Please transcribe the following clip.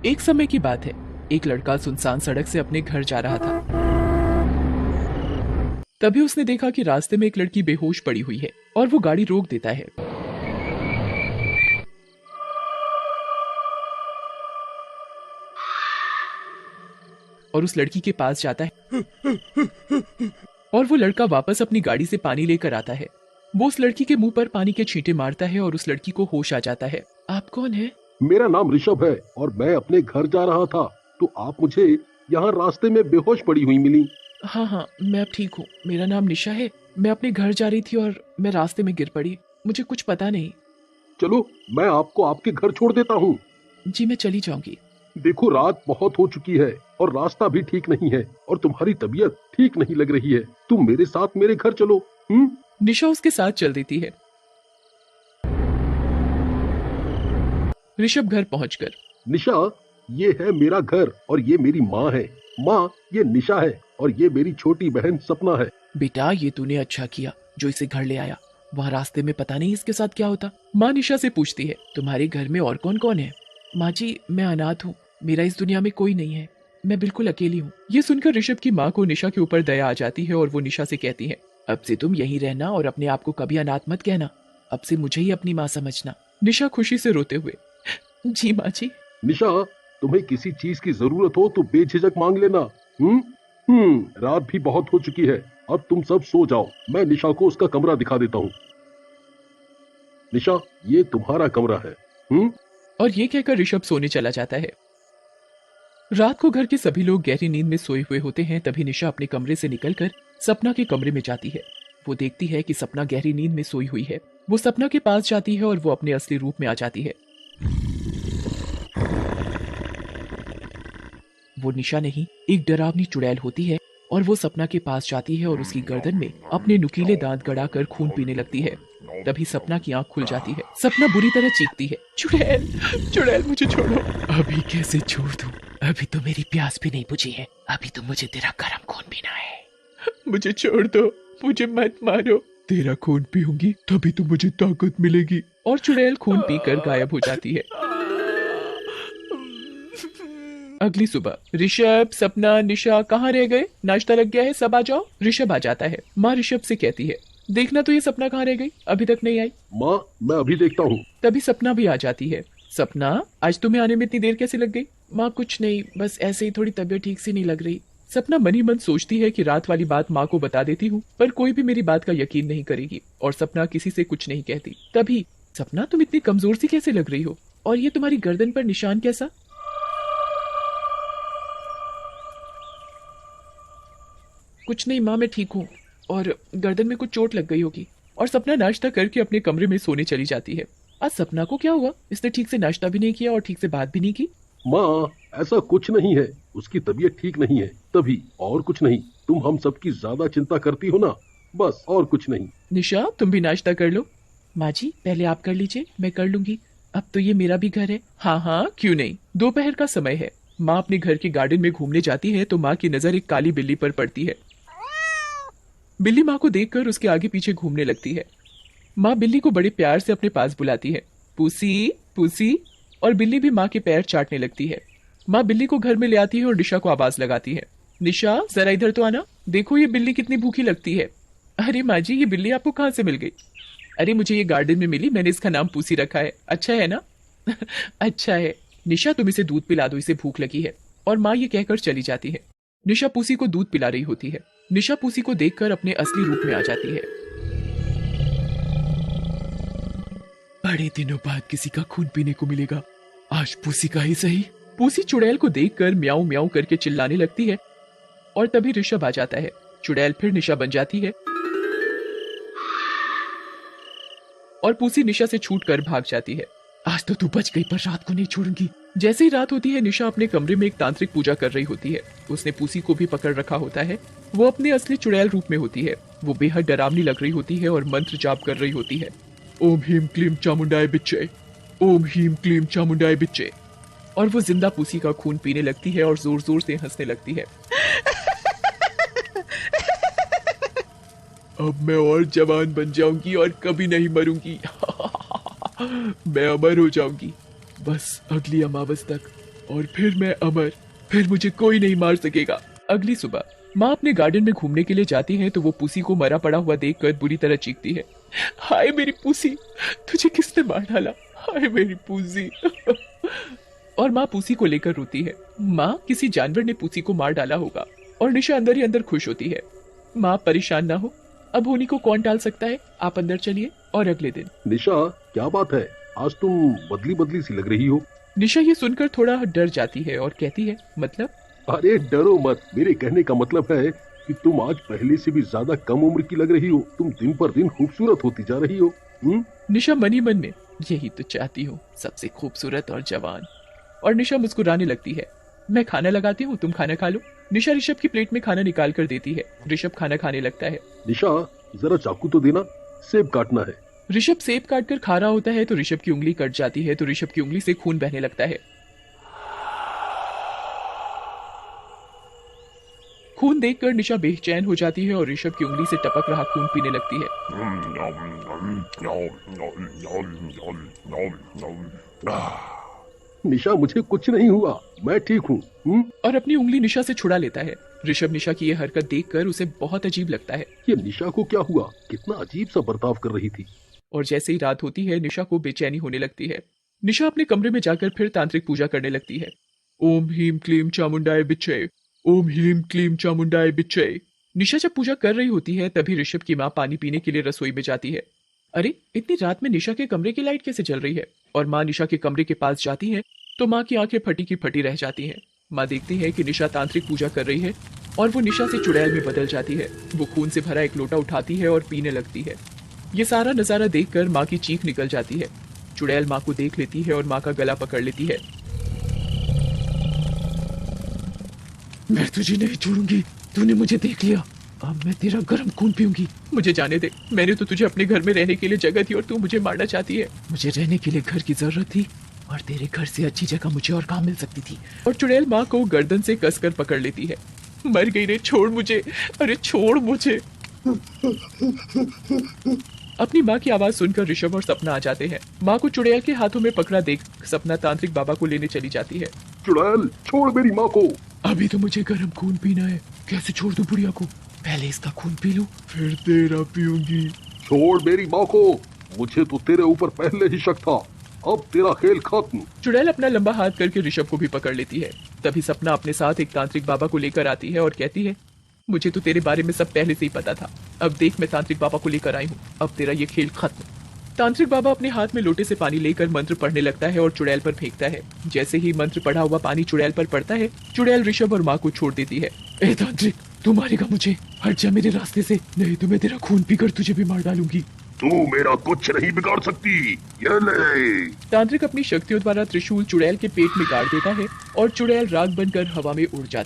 एक समय की बात है, एक लड़का सुनसान सड़क से अपने घर जा रहा था। तभी उसने देखा कि रास्ते में एक लड़की बेहोश पड़ी हुई है और वो गाड़ी रोक देता है और उस लड़की के पास जाता है और वो लड़का वापस अपनी गाड़ी से पानी लेकर आता है। वो उस लड़की के मुंह पर पानी के छींटे मारता है और उस लड़की को होश आ जाता है। आप कौन है? मेरा नाम ऋषभ है और मैं अपने घर जा रहा था, तो आप मुझे यहाँ रास्ते में बेहोश पड़ी हुई मिली। हाँ हाँ, मैं अब ठीक हूँ। मेरा नाम निशा है। मैं अपने घर जा रही थी और मैं रास्ते में गिर पड़ी। मुझे कुछ पता नहीं। चलो मैं आपको आपके घर छोड़ देता हूँ। जी मैं चली जाऊंगी। देखो रात बहुत हो चुकी है और रास्ता भी ठीक नहीं है और तुम्हारी तबीयत ठीक नहीं लग रही है। तुम मेरे साथ मेरे घर चलो। निशा उसके साथ चल देती है। ऋषभ घर पहुंचकर, निशा, ये है मेरा घर और ये मेरी माँ है। माँ, ये निशा है और ये मेरी छोटी बहन सपना है। बेटा ये तूने अच्छा किया जो इसे घर ले आया। वहाँ रास्ते में पता नहीं इसके साथ क्या होता। माँ निशा से पूछती है, तुम्हारे घर में और कौन कौन है? माँ जी मैं अनाथ हूँ, मेरा इस दुनिया में कोई नहीं है, मैं बिल्कुल अकेली हूँ। ये सुनकर ऋषभ की माँ को निशा के ऊपर दया आ जाती है और वो निशा से कहती है, अब से तुम यहीं रहना और अपने आप को कभी अनाथ मत कहना। अब से मुझे ही अपनी माँ समझना। निशा खुशी से रोते हुए, जी माँ जी। निशा, तुम्हें किसी चीज की जरूरत हो तो बेझिझक मांग लेना। रात भी बहुत हो चुकी है, अब तुम सब सो जाओ। मैं निशा को उसका कमरा दिखा देता हूँ। निशा, ये तुम्हारा कमरा है। और ये कहकर ऋषभ सोने चला जाता है। रात को घर के सभी लोग गहरी नींद में सोए हुए होते हैं। तभी निशा अपने कमरे से निकलकर सपना के कमरे में जाती है। वो देखती है कि सपना गहरी नींद में सोई हुई है। वो सपना के पास जाती है और वो अपने असली रूप में आ जाती है। वो निशा नहीं, एक डरावनी चुड़ैल होती है और वो सपना के पास जाती है और उसकी गर्दन में अपने नुकीले दांत गड़ाकर खून पीने लगती है। तभी सपना की आंख खुल जाती है। सपना बुरी तरह चीखती है, चुड़ैल, चुड़ैल मुझे छोड़ो। अभी कैसे छोड़ दूं? अभी तो मेरी प्यास भी नहीं बुझी है। अभी तो मुझे तेरा गर्म खून पीना है। मुझे छोड़ दो, मुझे मत मारो। तेरा खून पीऊंगी तभी तो मुझे ताकत मिलेगी। और चुड़ैल खून पीकर गायब हो जाती है। अगली सुबह, ऋषभ, सपना, निशा कहाँ रह गए? नाश्ता लग गया है, सब आ जाओ। ऋषभ आ जाता है। माँ ऋषभ से कहती है, देखना तो ये सपना कहाँ रह गई, अभी तक नहीं आई। माँ, मैं अभी देखता हूँ। तभी सपना भी आ जाती है। सपना, आज तुम्हें आने में इतनी देर कैसे लग गई? माँ कुछ नहीं, बस ऐसे ही थोड़ी तबीयत ठीक से नहीं लग रही। सपना मन ही मन सोचती है कि रात वाली बात माँ को बता देती हूँ, पर कोई भी मेरी बात का यकीन नहीं करेगी और सपना किसी से कुछ नहीं कहती। तभी, सपना तुम इतनी कमजोर सी कैसे लग रही हो? और ये तुम्हारी गर्दन पर निशान कैसा? कुछ नहीं माँ, मैं ठीक हूँ और गर्दन में कुछ चोट लग गई होगी। और सपना नाश्ता करके अपने कमरे में सोने चली जाती है। आज सपना को क्या हुआ? इसने ठीक से नाश्ता भी नहीं किया और ठीक से बात भी नहीं की। माँ, ऐसा कुछ नहीं है, उसकी तबीयत ठीक नहीं है तभी, और कुछ नहीं। तुम हम सबकी ज्यादा चिंता करती हो ना, बस, और कुछ नहीं। निशा तुम भी नाश्ता कर लो। माँ जी पहले आप कर लीजिए, मैं कर लूंगी। अब तो ये मेरा भी घर है। हाँ हाँ क्यों नहीं। दोपहर का समय है। माँ अपने घर के गार्डन में घूमने जाती है तो माँ की नजर एक काली बिल्ली पर पड़ती है। बिल्ली माँ को देखकर उसके आगे पीछे घूमने लगती है। माँ बिल्ली को बड़े प्यार से अपने पास बुलाती है, पूसी पूसी। और बिल्ली भी माँ के पैर चाटने लगती है। माँ बिल्ली को घर में ले आती है और निशा को आवाज लगाती है, निशा जरा इधर तो आना, देखो ये बिल्ली कितनी भूखी लगती है। अरे माँ जी ये बिल्ली आपको कहाँ से मिल गई? अरे मुझे ये गार्डन में मिली, मैंने इसका नाम पूसी रखा है। अच्छा है ना? अच्छा है। निशा तुम इसे दूध पिला दो, इसे भूख लगी है। और माँ ये कहकर चली जाती है। निशा पूसी को दूध पिला रही होती है। निशा पूसी को देखकर अपने असली रूप में आ जाती है। बड़े दिनों बाद किसी का खून पीने को मिलेगा, आज पूसी का ही सही। पूसी चुड़ैल को देखकर म्याऊं म्याऊं करके चिल्लाने लगती है और तभी ऋषभ आ जाता है। चुड़ैल फिर निशा बन जाती है और पूसी निशा से छूटकर भाग जाती है। आज तो तू बच गई पर रात को नहीं छोड़ूंगी। जैसे ही रात होती है निशा अपने कमरे में एक तांत्रिक पूजा कर रही होती है। उसने पूसी को भी पकड़ रखा होता है। वो अपने असली चुड़ैल रूप में होती है। वो बेहद डरावनी लग रही होती है और मंत्र जाप कर रही होती है, ओम हीम क्लीम चामुंडाय बिच्चे, ओम हीम क्लीम चामुंडाय बिच्चे। और वो जिंदा पूसी का खून पीने लगती है और जोर जोर से हंसने लगती है। अब मैं और जवान बन जाऊंगी और कभी नहीं मरूंगी। मैं अमर हो जाऊंगी, बस अगली अमावस तक। और फिर मैं अमर, फिर मुझे कोई नहीं मार सकेगा। अगली सुबह माँ अपने गार्डन में घूमने के लिए जाती है तो वो पुसी को मरा पड़ा हुआ देखकर बुरी तरह चीखती है। हाय मेरी पुसी, तुझे किसने मार डाला? हाय मेरी पुसी। और माँ पुसी को लेकर रोती है। माँ, किसी जानवर ने पुसी को मार डाला होगा। और निशा अंदर ही अंदर खुश होती है। माँ परेशान ना हो, अब होनी को कौन टाल सकता है, आप अंदर चलिए। और अगले दिन निशा, क्या बात है, आज तुम बदली बदली सी लग रही हो। निशा ये सुनकर थोड़ा डर जाती है और कहती है, मतलब? अरे डरो मत, मेरे कहने का मतलब है कि तुम आज पहले से भी ज्यादा कम उम्र की लग रही हो। तुम दिन पर दिन खूबसूरत होती जा रही हो। निशा मनी मन में यही तो चाहती हूँ, सबसे खूबसूरत और जवान। और निशा मुस्कुराने लगती है। मैं खाना लगाती हूँ, तुम खाना खा लो। निशा ऋषभ की प्लेट में खाना निकाल कर देती है। ऋषभ खाना खाने लगता है। निशा, जरा चाकू तो देना, सेब काटना है। ऋषभ सेब काट कर खा रहा होता है तो ऋषभ की उंगली कट जाती है तो ऋषभ की उंगली से खून बहने लगता है। खून देखकर निशा बेचैन हो जाती है और ऋषभ की उंगली से टपक रहा खून पीने लगती है। निशा, मुझे कुछ नहीं हुआ, मैं ठीक हूँ। और अपनी उंगली निशा से छुड़ा लेता है। ऋषभ निशा की यह हरकत देखकर उसे बहुत अजीब लगता है। ये निशा को क्या हुआ, कितना अजीब सा बर्ताव कर रही थी। और जैसे ही रात होती है निशा को बेचैनी होने लगती है। निशा अपने कमरे में जाकर फिर तांत्रिक पूजा करने लगती है। ओम ह्रीम क्लीम चामुंडाय बिच्चे, ओम ह्रीम क्लीम चामुंडाय बिच्चे। निशा जब पूजा कर रही होती है तभी ऋषभ की माँ पानी पीने के लिए रसोई में जाती है। अरे, इतनी रात में निशा के कमरे की लाइट कैसे जल रही है? और माँ निशा के कमरे के पास जाती है तो माँ की आंखें फटी की फटी रह जाती हैं। माँ देखती है कि निशा तांत्रिक पूजा कर रही है और वो निशा से चुड़ैल में बदल जाती है। वो खून से भरा एक लोटा उठाती है और पीने लगती है। ये सारा नजारा देखकर माँ की चीख निकल जाती है। चुड़ैल माँ को देख लेती है और माँ का गला पकड़ लेती है। मैं तुझे नहीं छोड़ूंगी, तूने मुझे देख लिया, अब मैं तेरा गर्म खून पीऊंगी। मुझे जाने दे, मैंने तो तुझे अपने घर में रहने के लिए जगह दी और तू मुझे मारना चाहती है। मुझे रहने के लिए घर की जरूरत थी और तेरे घर से अच्छी जगह मुझे और कहाँ मिल सकती थी। और चुड़ैल माँ को गर्दन से कसकर पकड़ लेती है। मर गई रे, छोड़ मुझे, अरे छोड़ मुझे। अपनी माँ की आवाज सुनकर ऋषभ और सपना आ जाते हैं। माँ को चुड़ैल के हाथों में पकड़ा देख सपना तांत्रिक बाबा को लेने चली जाती है। चुड़ैल, छोड़ मेरी माँ को। अभी तो मुझे गर्म खून पीना है, कैसे छोड़ दूं बुढ़िया को? पहले इसका खून पी लूं, फिर तेरा पीऊंगी। छोड़ मेरी माँ को, मुझे तो तेरे ऊपर पहले ही शक था, अब तेरा खेल खत्म। चुड़ैल अपना लंबा हाथ करके ऋषभ को भी पकड़ लेती है। तभी सपना अपने साथ एक तांत्रिक बाबा को लेकर आती है और कहती है, मुझे तो तेरे बारे में सब पहले से ही पता था। अब देख, मैं तांत्रिक बाबा को लेकर आई हूँ, अब तेरा ये खेल खत्म। तांत्रिक बाबा अपने हाथ में लोटे से पानी लेकर मंत्र पढ़ने लगता है और चुड़ैल पर फेंकता है। जैसे ही मंत्र पढ़ा हुआ पानी चुड़ैल पर पड़ता है, चुड़ैल ऋषभ और माँ को छोड़ देती है। ए तांत्रिक, तू मारेगा मुझे, हट जा मेरे रास्ते से, नहीं तो मैं तेरा खून पीकर तुझे भी मार डालूंगी। तू मेरा कुछ नहीं बिगाड़ सकती, ये ले। तांत्रिक अपनी शक्तियों द्वारा त्रिशूल चुड़ैल के पेट में गाड़ देता है और चुड़ैल राग बनकर हवा में उड़ जाती है।